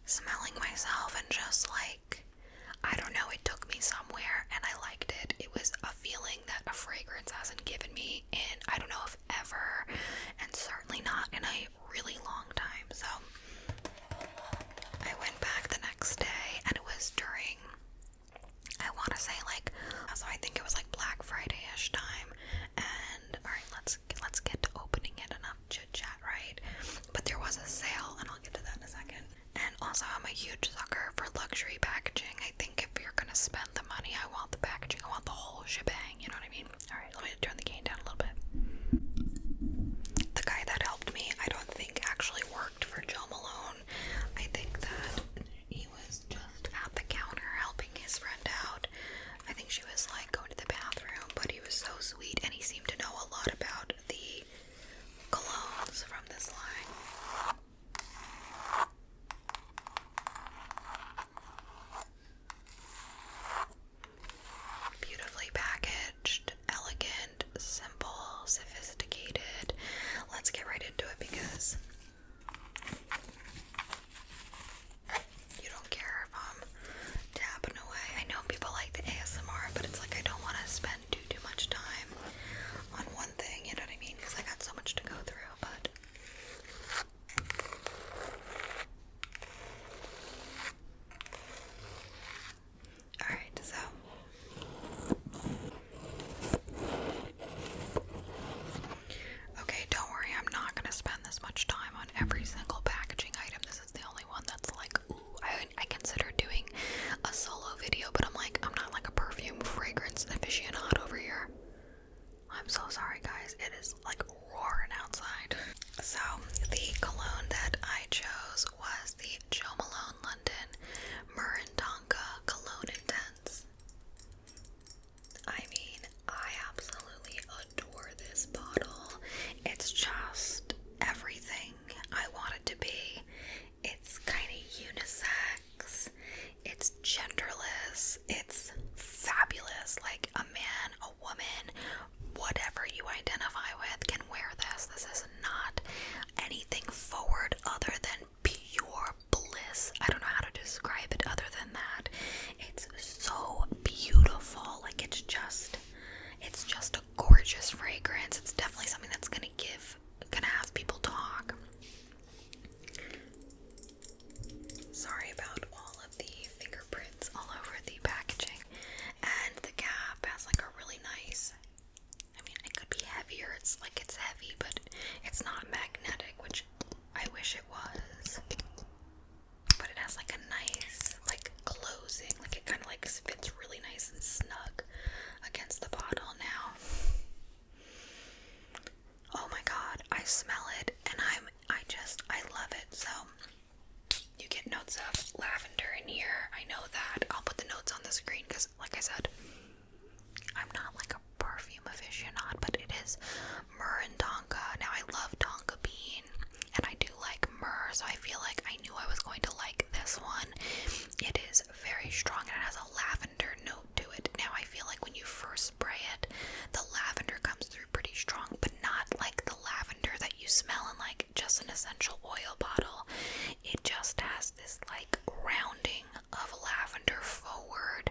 smelling myself and just like, I don't know, it took me somewhere and I liked it. It was a feeling that a fragrance hasn't given me in, I don't know if ever, and certainly not in a really long time. So I went back the next day, and it was during, I want to say like, so I think it was like Black Friday-ish time, and alright, let's get to opening it. Enough chit chat, right? But there was a sale, and I'll get to that in a second. And also, I'm a huge sucker for luxury packaging. I think if you're gonna spend the money, I want the packaging, I want the whole shebang, you know what I mean? Alright, let me turn the gain down a little bit. The guy that helped me, I don't think actually worked for Jo Malone. I think that he was just at the counter helping his friend out. I think she was like going to the bathroom, but he was so sweet, and he seemed to know a lot about the colognes from this line. Beautifully packaged, elegant, simple, sophisticated. Let's get right into it because you don't care if I'm tapping away. I know people like the ASMR, but it's like I don't want to spend too much time on one thing, you know what I mean? Because I got so much to go through, but alright, so okay, don't worry, I'm not gonna spend this much time on every single packaging item. This is the only one that's like, ooh, I consider doing a solo video, but I'm like, I'm not like a perfume fragrance aficionado over here. I'm so sorry, guys. It is like roaring outside. So, the cologne that I chose was the Jo Malone London 𝕁𝕤𝕡𝕡𝕠𝕒 Cologne Intense. I mean, I absolutely adore this bottle. It's just everything I want it to be. It's kind of unisex. It's genderless. It's fabulous. Like a man, a woman, whatever you identify with can wear this. This is not anything forward other than pure bliss. I don't know how to describe it other than that. It's so beautiful. Like it's just a gorgeous fragrance. It's definitely something that's gonna have people talk. Sorry about all of the fingerprints all over the packaging. And the cap has like a really nice, I mean, it could be heavier. It's like it's heavy, but it's not magnetic, which I wish it was. But it has like a nice, like closing, like it kind of like fits really nice and snug against the bottle now. Oh my god, I smell it, and I love it. So you get notes of lavender in here. I know that. I'll put the notes on the screen because, like I said, I'm not like a perfume aficionado, but it is 𝕁𝕁𝕡𝕒. Now, I love tonka bean, and I do like myrrh, so I feel like I knew I was going to like this one. It is very strong, and it has a lavender note to it. Now, I feel like when you first spray it, the lavender comes through pretty strong, but not like the lavender that you smell in like just an essential oil bottle. It just has this like rounding of lavender forward.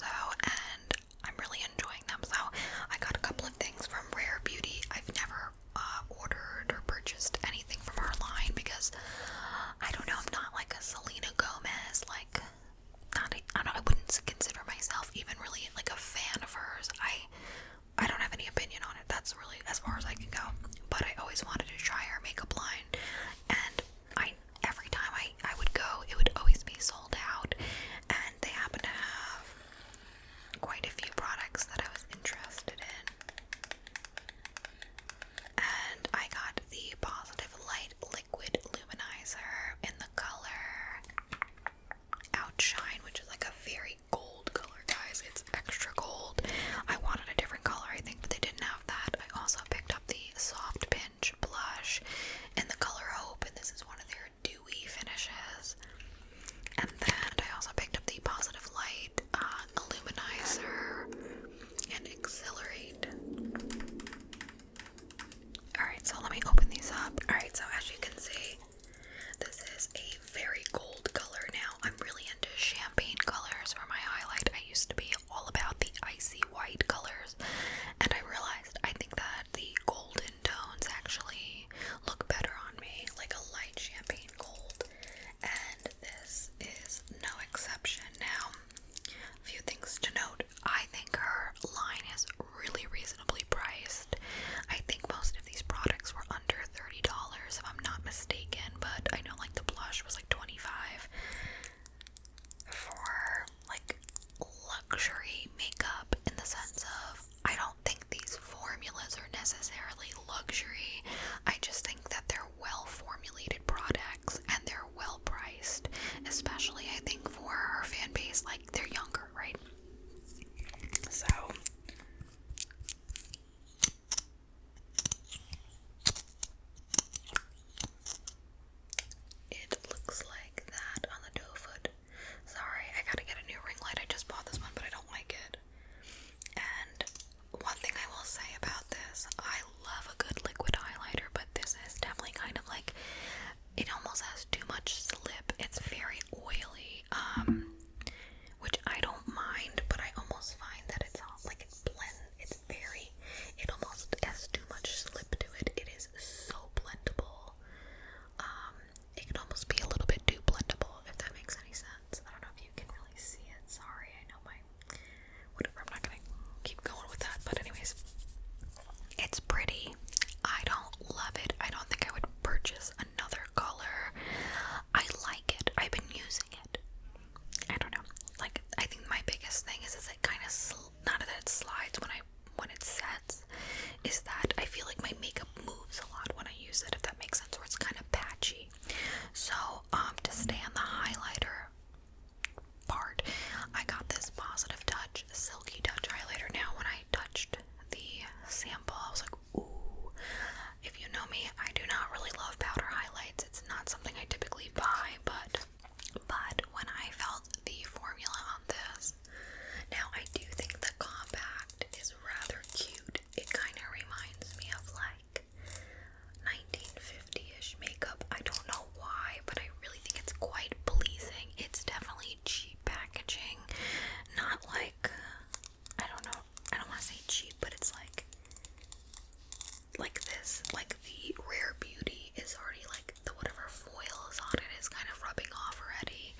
so, and I'm really enjoying them. So I got a couple of things from Rare Beauty. I've never ordered or purchased anything from her line because I don't know, I'm not like a Selena Gomez, like I wouldn't consider myself even really like a fan of hers. I don't have any opinion on it. That's really as far as I can go. But I always wanted to try her makeup line, and every time I would go, it would always be sold out, and they happen to have quite a few products that I was interested in. And I got the Positive Light Liquid Luminizer in the color Outshine, which is like a very gold color, guys. It's extra gold. I wanted a different color, I think, but they didn't have that. I also picked up the Soft Pinch blush in the color Hope, and this is one of their dewy finishes. And then I also picked up the Positive Light Illuminizer and Accelerate. Alright, so let me open these up. Alright, so as you can see, this is a very gold color now. I'm really into champagne colors for my highlight. I used to be all about the icy white colors, and I realized I think that the golden tones actually look better on me, like a light champagne gold, and this is no exception. Now, a few things to note. I think her line is really reasonably priced. I think most of these products were under $30 if I'm not mistaken, but I know like the blush was like $25. For like luxury makeup, in the sense of, I don't think these formulas are necessarily luxury. I just think that they're well formulated products and they're well priced, especially I think for her fan base, like they're younger, right? So it looks like that on the doe foot. Sorry, I gotta get a new ring light. I just bought this one, but I don't like it. And one thing I will say about this, I love a good liquid highlighter, but this is definitely kind of like, it almost has too much slip. It's very oily, which I don't mind, but I almost find that it's all like it almost has too much slip to it. It is so blendable. It can almost be a little bit too blendable, if that makes any sense. I don't know if you can really see it. Sorry, I know whatever, I'm not gonna keep going with that, but anyways, it's pretty. I don't love it. I don't think I would purchase another color. I like it. I've been using it. I don't know. Like, I think my biggest thing is it kind of, not that it slides when it sets, is that I feel like my makeup moves a lot when I use it, if that makes sense, or it's kind of patchy. So, to stay on the highlighter part, I got this Positive Touch Silky Touch highlighter. Now, when I touched the sample, I was like, ooh. If you know me, I do not really love powder highlights. It's not something I typically buy, but when I felt the formula on this, now I do think the compact is rather cute. It kind of reminds me of like 1950-ish makeup. I don't know why, but I really think it's quite pleasing. It's definitely cheap packaging, not like, I don't know, I don't want to say cheap, but it's like this, like the Rare Beauty is already like, the whatever foil is on it is kind of rubbing off already.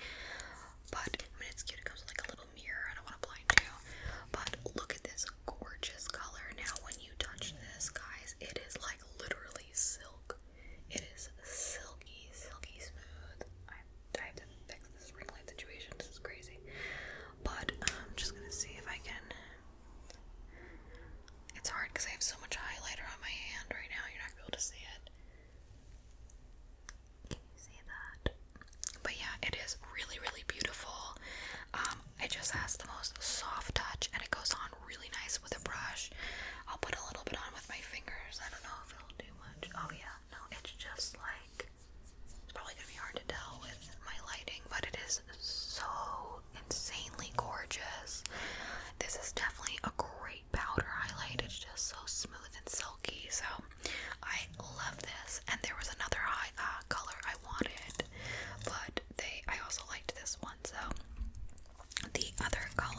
But I mean, it's cute. It comes with like a little mirror. I don't want to blind you, but look at this gorgeous color. Now when you touch this, guys, it is like literally silk. It is silky smooth. I have to fix this ring light situation. This is crazy. But I'm just gonna see if I can. It's hard because I have so much highlighter on my hand right now. You're not gonna be able to see it. Can you see that? But yeah, it is really, really beautiful. It just has the most soft touch, and it goes on really nice with a brush. I'll put a little bit on with my fingers. I don't know if it'll do much. Oh yeah, no, it's just like, it's probably gonna be hard to tell with my lighting, but it is so insanely gorgeous. This is definitely a great powder highlight. It's just so smooth and silky, so I love this. And there was another color I wanted, but I also liked this one, so the other color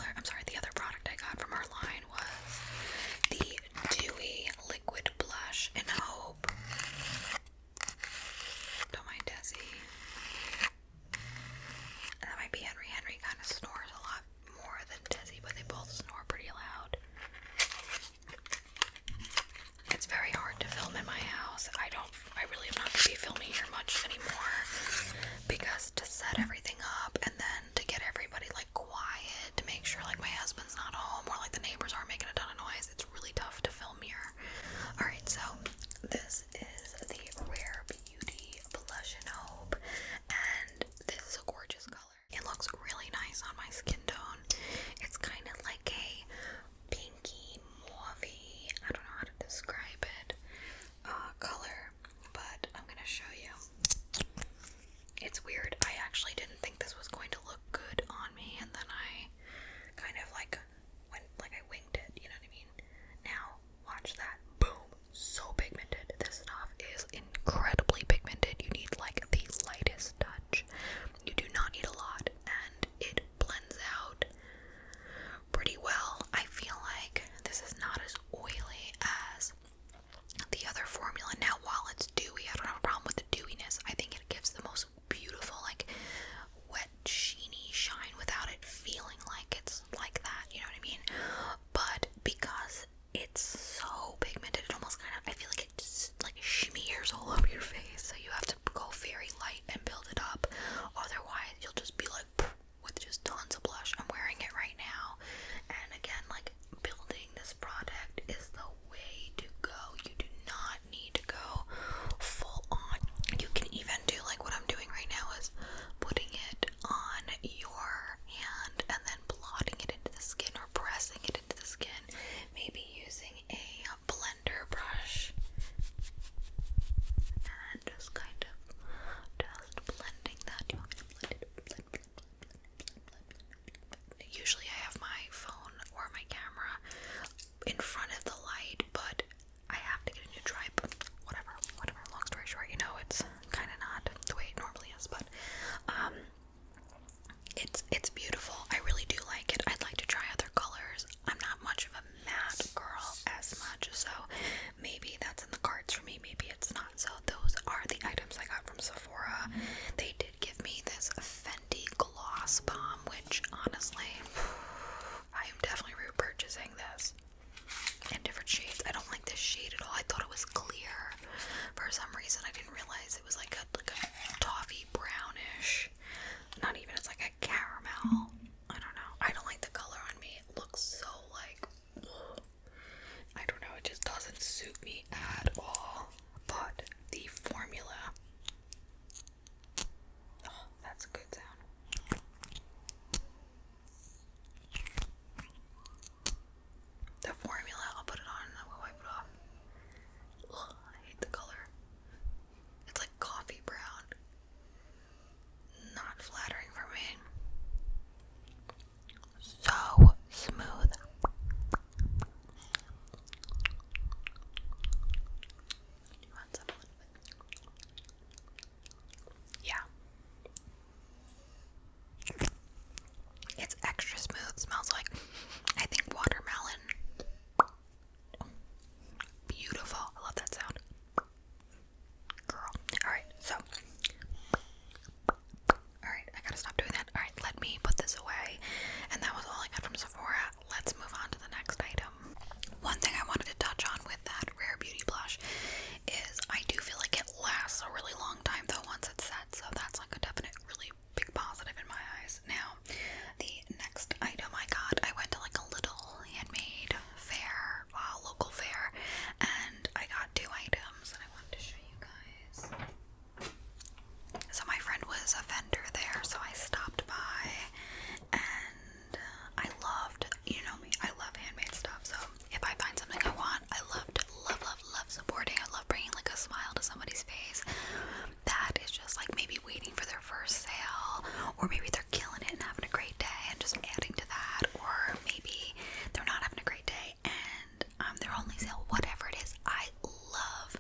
maybe they're killing it and having a great day and just adding to that, or maybe they're not having a great day and they're only sale, whatever it is. I love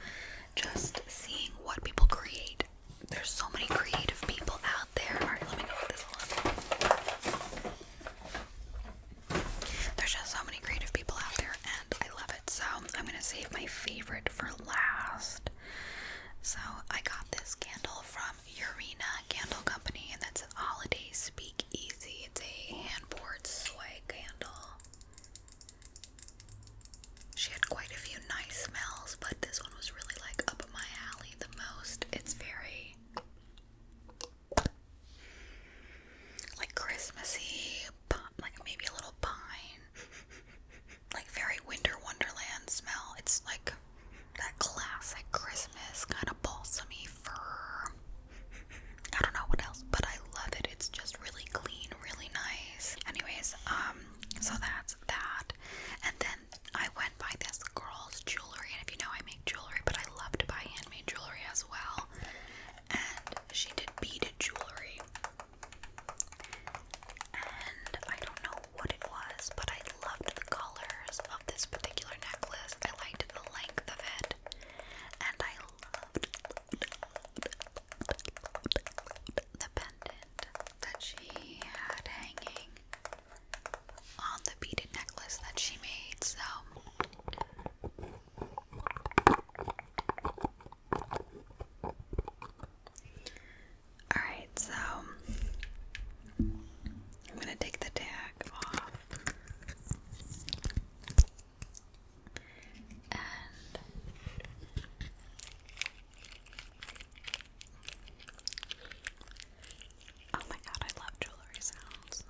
just seeing what people create. There's so many creative people out there. Alright, let me go with this one. There's just so many creative people out there and I love it. So I'm gonna save my favorite for last. So I got this candle from 𝕬𝕐𝕬 Candle Company, and that's a holiday speakeasy. It's a hand-poured soy candle. She had quite a few nice smells, but this one was really like up my alley the most. It's very like Christmassy, like maybe a little pine, like very winter wonderland smell. It's like that classic Christmas kind of balsamy fir. I don't know what else, but I love it. It's just really clean, really nice. Anyways, so that's that. And then I went by this girl's jewelry, and if you know, I make jewelry, but I love to buy handmade jewelry as well. And she did beaded jewelry. And I don't know what it was, but I loved the colors of this particular necklace. I liked the length of it. And I loved the pendant that she had hanging on the beaded necklace that she made. So alright, so I'm gonna take the tag off. And oh my god, I love jewelry sounds.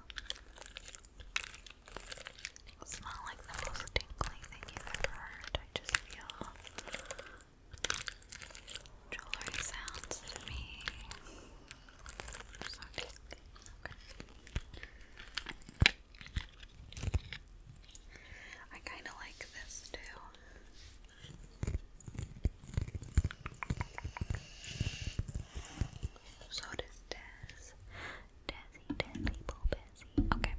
It's not like the most tingly thing you've ever heard. I just feel jewelry sounds to me so tingly. Okay. I kind of like this too. So does Des. Desi, Bobesi. Okay.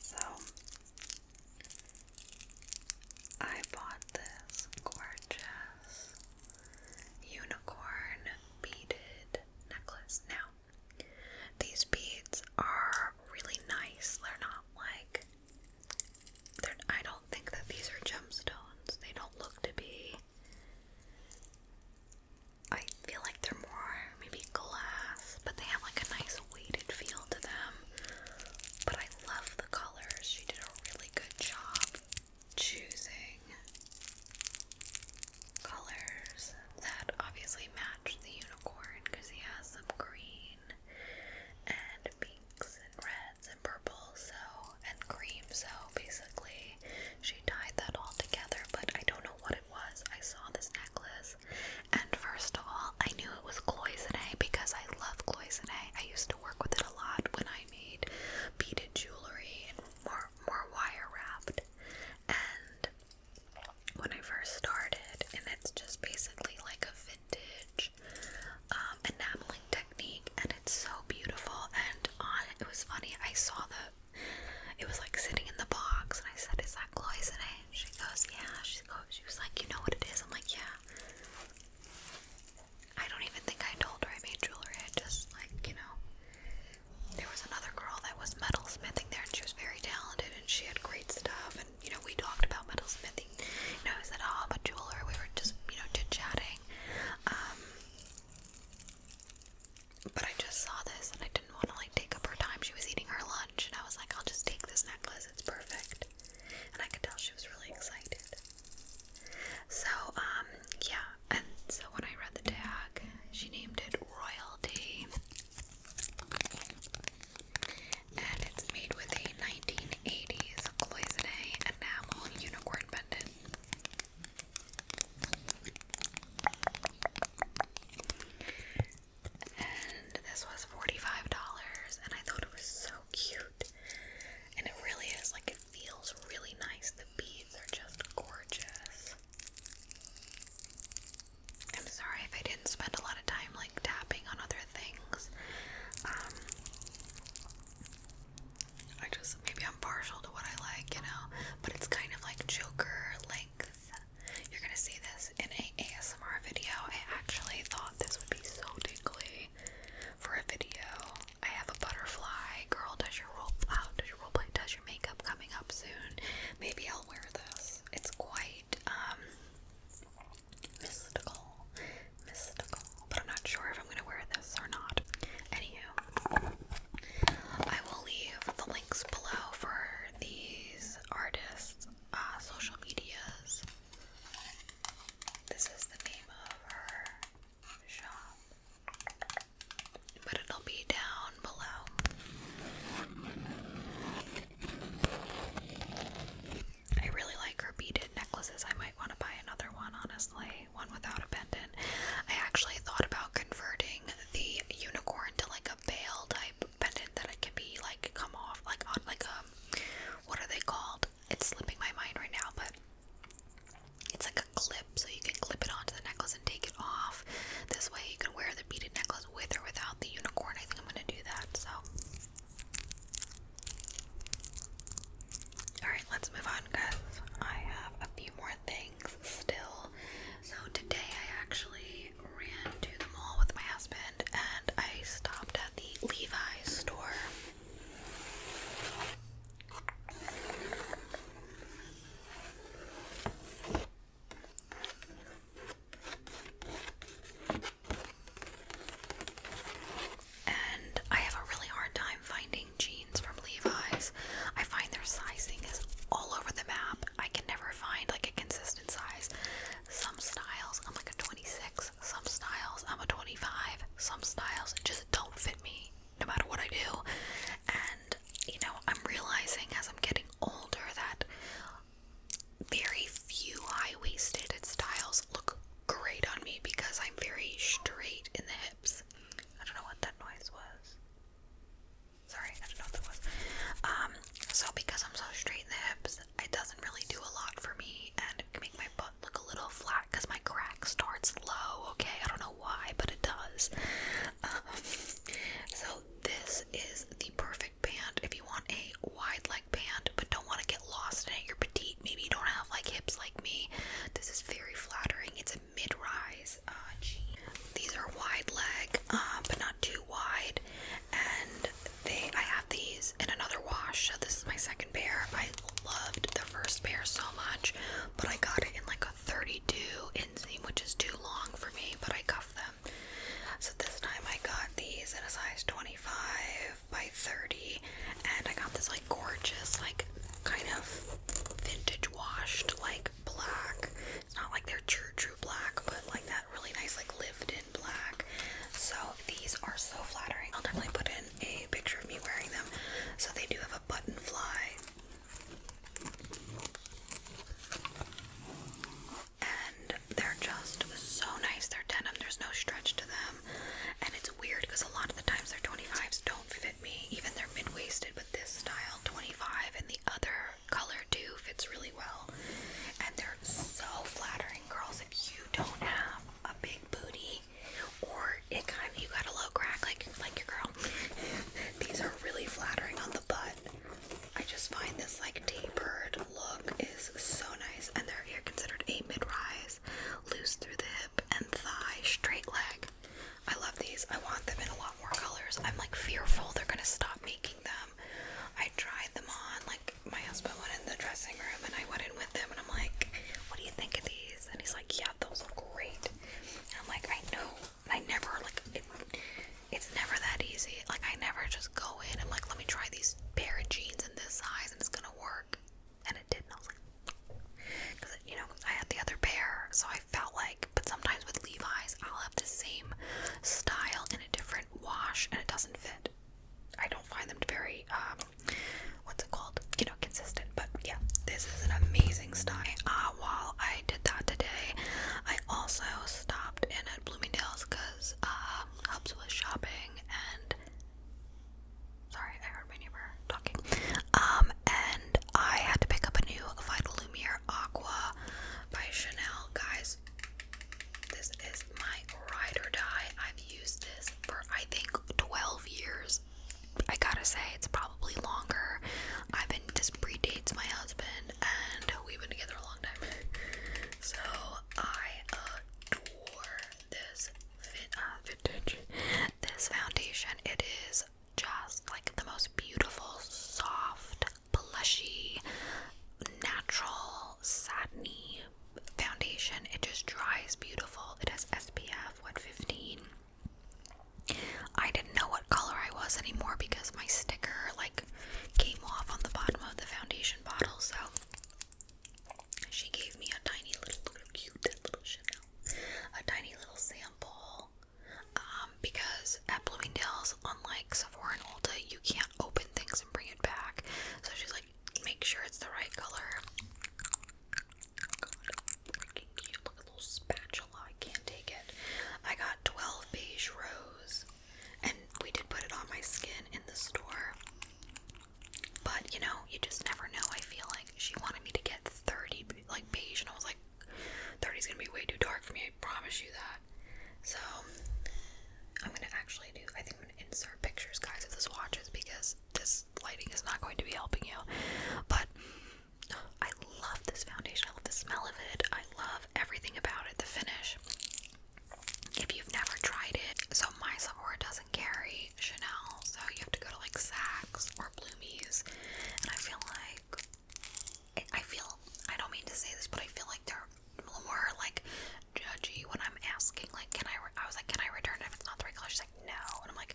So I bought this gorgeous unicorn beaded necklace. Now, these beads are really nice. They're not like, I don't think that these are gemstones. They don't look to be. I feel like they're more maybe glass, but they have like a nice weighted feel to them. But I love the colors. She did a really good job choosing colors that obviously match the unicorn, because he has some green and pinks and reds and purples, and cream. So basically she tied that all together, but I don't know what it was. I saw this necklace, and first of all, I knew it was 𝕊𝕦𝕡𝕡𝕣 because I love 𝕊𝕦𝕡𝕡. I used to work with it a lot when I made beaded jewelry and more wire wrapped. And when I first started, and it's just basically like a vintage enameling technique, and it's so beautiful. And it was funny, I saw it was like sitting in the box, and I said, "Is that 𝕊𝕦𝕡𝕡𝕣?" She goes, "Yeah." She was like, "You know what it is?" I'm like, "Yeah." I don't even think I told her I made jewelry. I just there was another girl that was metalsmithing there, and she was very talented, and she had great stuff, and we talked about metalsmithing. I said, "Oh, I'm a jeweler." We were just chit-chatting. But I just saw this, and I didn't want to take up her time. She was 30, and I got this like gorgeous, like kind of vintage washed, like black. It's not like they're true black, but like that really nice, like lived in black. So these are so flattering. I'll definitely put in a picture of me wearing them. So they do have a button fly. And they're just so nice. They're denim, there's no stretch to them. And it's weird because a lot of the times their 25s don't fit me. Even they're mid-waisted, but this style 25 and the other color too fits really well. And they're so flattering, girls. If you don't have a big booty, or you got a low crack like your girl, these are really flattering on the butt. I just find this like tapered look is so nice, and they're considered a mid-rise, loose through the hip and thigh, straight leg. I love these. I want them in a lot more colors. I'm like fearful they're gonna stop making them. I tried them on, like my husband went in the dressing room and I went in with him and I'm like, what do you think of these? And he's like, yeah, those look great. And I'm like, I know. I never it's never that easy. Like I never just go in and like, let me try these pair of jeans in this size and it's gonna work. And it did, and I was like, because you know, I had the other pair, so I felt like, but sometimes with Levi's, I'll have the same style in a different wash and it doesn't fit. I don't find them very, what's it called? You know, consistent. But yeah, this is an amazing style. While I did that today, I also stopped in at Bloomingdale's because Hubs was shopping and sorry, I heard my neighbor talking. And I had to pick up a new 𝕊𝕦𝕡𝕡𝕠𝕣𝕥 Aqua by Chanel. Guys, this is my ride or die. I've used this for I think 12 years. I gotta say, it's probably longer. This predates my husband, and we've been together a long time. So I adore this this foundation. It is just like the most beautiful, soft, plushy, natural, satiny foundation. It just dries beautiful. It has SPF 15. I didn't know what color I was anymore because my sticker like came off on the bottom of the foundation bottle, so she gave me a tiny little, cute little Chanel, a tiny little sample, because at Bloomingdale's, unlike Sephora and Ulta, you can't open things and bring it back, so she's like, make sure it's the right color. God, freaking cute. Look at the little spatula. I can't take it. I got 12 beige rose, and we did put it on my skin in the store, but you know, you just never know. I feel like she wanted me to get 30 like beige, and I was like, 30 is gonna be way too dark for me, I promise you that. So I'm gonna actually I think I'm gonna insert pictures, guys, of the swatches because this lighting is not going to be helping you. But I love this foundation. I love the smell of it. I love everything about it. The finish. If you've never tried it, so my Sephora doesn't carry Chanel, so you have to go to like Saks or Bloomies, and I don't mean to say this, but I feel like they're more like judgy when I'm asking, like, I was like, can I return it if it's not the right color? She's like, no, and I'm like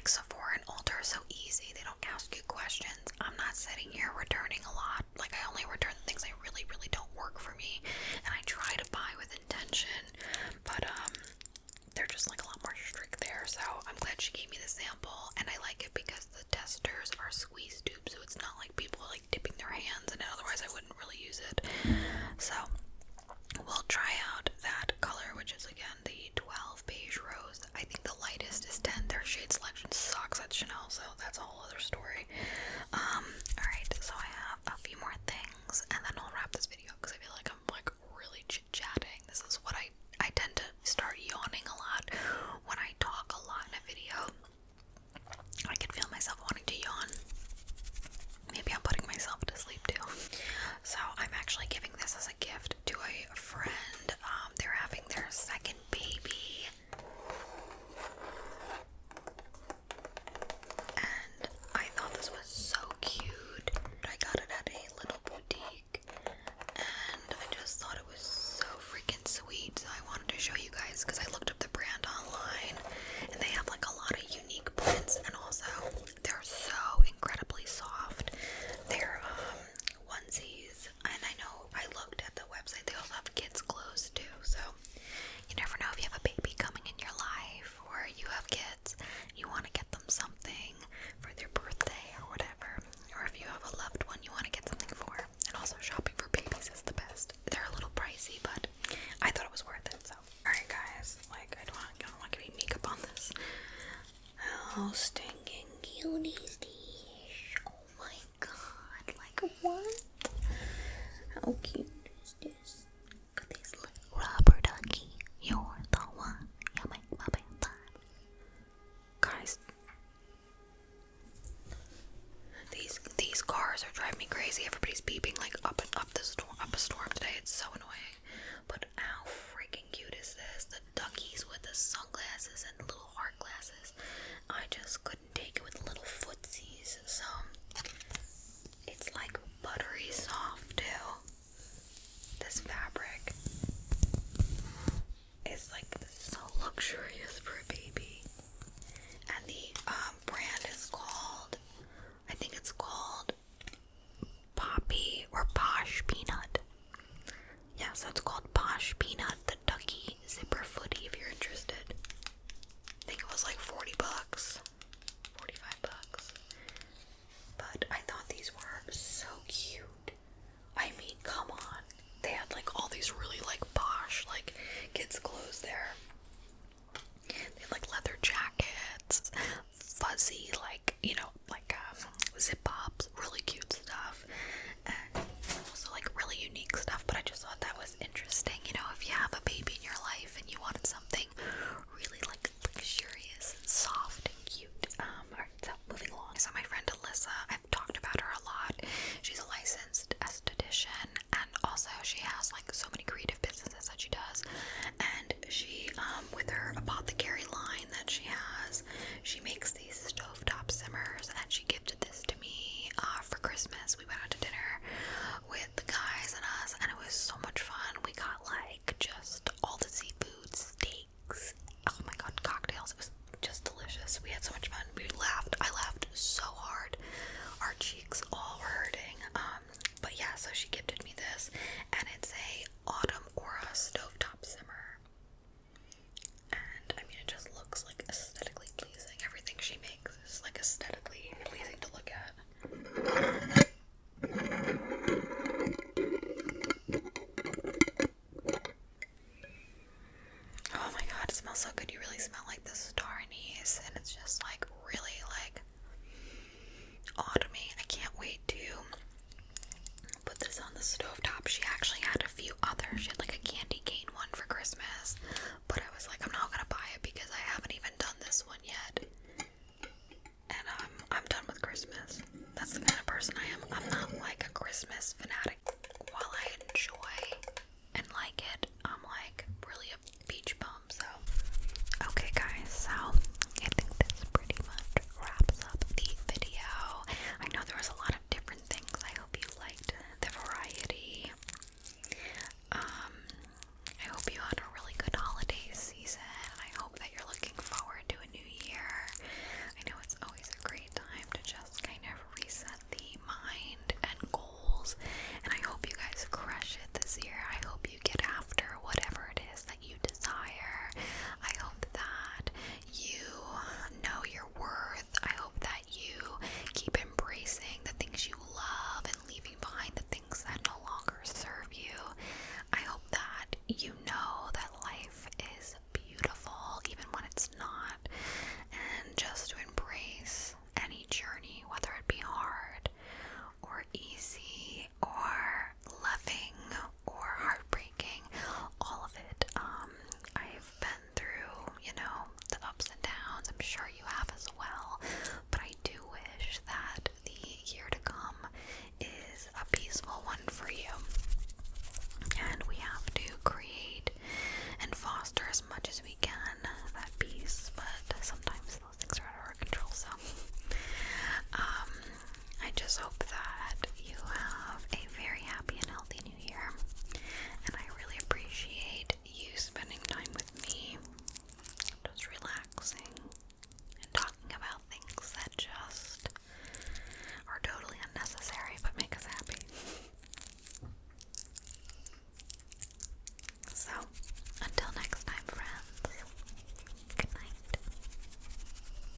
Sephora and Ulta are so easy, they don't ask you questions. I'm not sitting here returning a lot. Like, I only return things I really don't work for me, and I try to buy with intention, but they're just like a lot more strict there. So I'm glad she gave me the sample, and I like it because the testers are squeeze tubes, so it's not like people are like dipping their hands in it, otherwise I wouldn't really use it. So we'll try out that color, which is again the 12 beige rose. I think the lightest is 10. Their shade selection sucks at Chanel, so that's a whole other story. Alright, so I have a few more things, and then I'll wrap this video because I feel like I'm like really chit-chatting. This is what I tend to start yawning a lot when I talk a lot in a video. I can feel myself wanting to yawn. Maybe I'm putting myself to sleep too. So I'm actually giving this as a gift to a friend. They're having their second baby, and I so nasty. Oh my god, like what? How cute is this? Look at this little rubber ducky. You're the one. You make my bedtime. Guys, these cars are driving me crazy. Everybody's beeping like up a storm today. It's so annoying. But how freaking cute is this? The duckies with the sunglasses and little heart glasses. I just couldn't take it with the little footsies. So it's like buttery soft too. This fabric is like so luxurious for a baby. And the brand is called, I think it's called Poppy or Posh Peanut. Yeah, so it's called Posh Peanut, the ducky zipper footy if you're interested. I think it was like 40 bucks, 45 bucks. But I thought these were so cute. I mean, come on. They had like all these really like posh like kids clothes there. They had like leather jackets, fuzzy like, you know, like zip pops, really cute stuff. And also like really unique stuff, but I just thought that was interesting. You know, if you have a baby in your life and you wanted something really like luxurious and soft and cute. Alright, so moving along. So my friend Alyssa, I've talked about her a lot. She's a licensed esthetician, and also she has like so many creative businesses that she does. And she, with her apothecary line that she has, she makes these stovetop simmers, and she gifted this to me for Christmas. We went out to dinner with the guys and us, and it was so much fun. We got like just all the seafood, steaks, oh my god, cocktails. It was just delicious. We had so much fun. We laughed. I laughed so hard. Our cheeks all were hurting. But yeah, so she gifted me this, and it's a Autumn Aura Stovetop Simmer. And I mean, it just looks like aesthetically pleasing. Everything she makes is like aesthetically pleasing to look at. Oh my god, it smells so good. You really smell like the star anise, and it's just like really like autumny. I can't wait to put this on the stovetop. She actually had a few others. She had like a candy cane one for Christmas, but I was like, I'm not gonna buy it because I haven't even done this one yet. And I'm done with Christmas. That's the kind of person I am. I'm not like a Christmas fanatic. While I enjoy and like it, I'm like really a beach bum. So okay guys, so I think this pretty much wraps up the video. I know there was a lot of different things. I hope you liked the variety. I hope you had a really good holiday season, and I hope that you're looking forward to a new year. I know it's always a great time to just kind of reset the mind and goals, and I hope you guys crush it this year. I hope you get after whatever it is that you desire. I hope that you know your worth. I hope that you keep embracing the things you love and leaving behind the things that no longer serve you. I hope that you know that life is beautiful even when it's not, and just to embrace any journey, whether it be hard or easy or loving or heartbreaking, all of it. I've been through, you know, the ups and downs. I'm sure you have as well, but I do wish that the year to come is a peaceful one for you. And we have to create and foster as much as we can that peace, but sometimes those things are out of our control. So I just hope